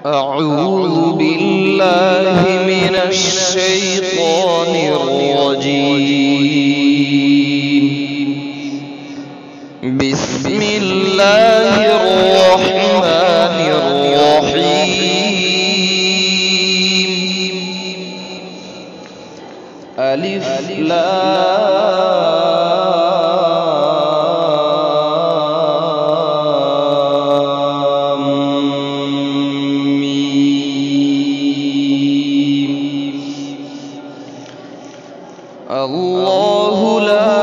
أعوذ بالله من الشيطان الرجيم. بسم الله الرحمن الرحيم. ألف الله لا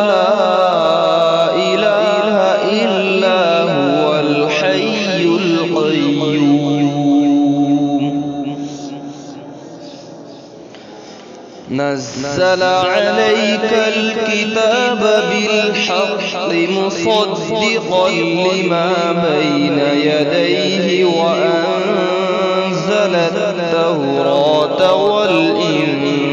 إله إلا هو الحي القيوم. نزل عليك الكتاب بالحق مصدقا لما بين يديه وأنزل التوراة والإنجيل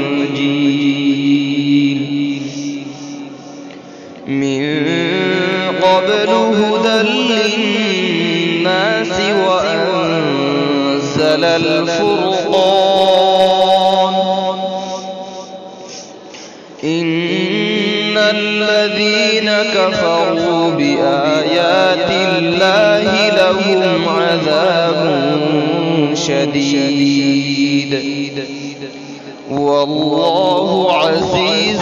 من قبل هدى للناس وأنزل الفرقان. إن الذين كفروا بآيات الله لهم عذاب شديد والله عزيز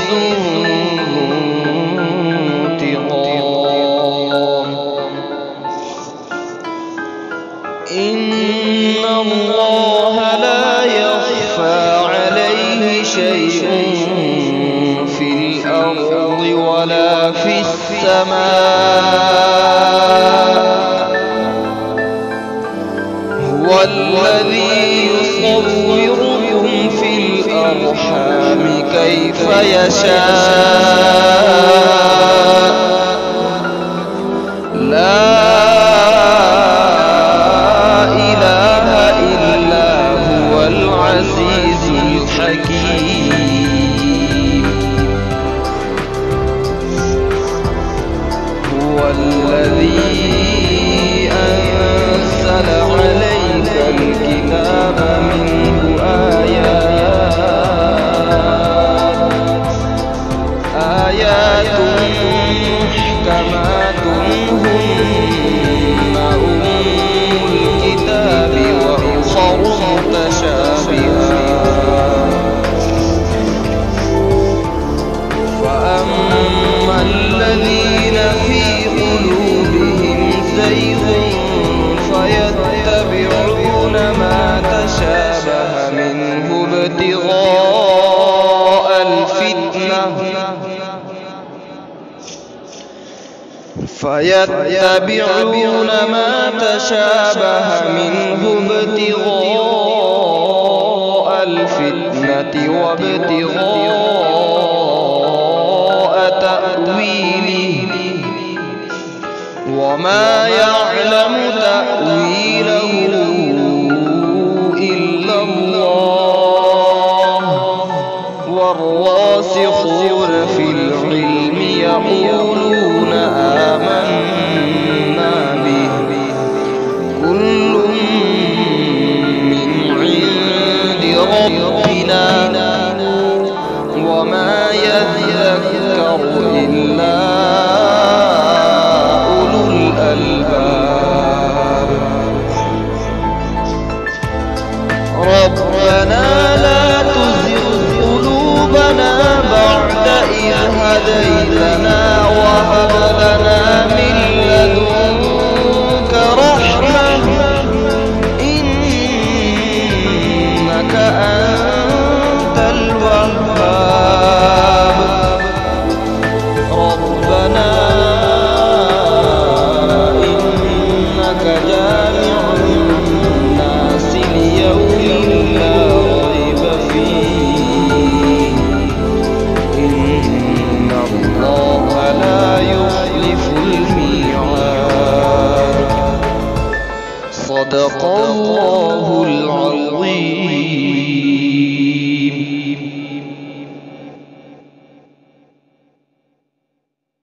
إن الله لا يخفى عليه شيء في الأرض ولا في السماء. هو الذي يصوركم في الأرحام كيف يشاء. لا هو الذي أنزل عليك الكتاب منه آيات محكمات هن أم الكتاب وأخر متشابهات. فأما الذين في قلوبهم زيغ فيتبعون ما تشابه منه ابتغاء الفتنة وابتغاء تأويله وما يعلم تأويله إلا الله والراسخون في العلم يقولون آمنا به كل من عند ربنا وما يذكر إلا أولو الألباب. ربنا لا تزغ قلوبنا بعد إذ هديتنا وهب لنا من لدنك رحمة إنك أنت الوهاب. ربنا إنك جامع الناس ليوم لا ريب فيه إن الله لا يخلف الميعاد. صدق الله العظيم.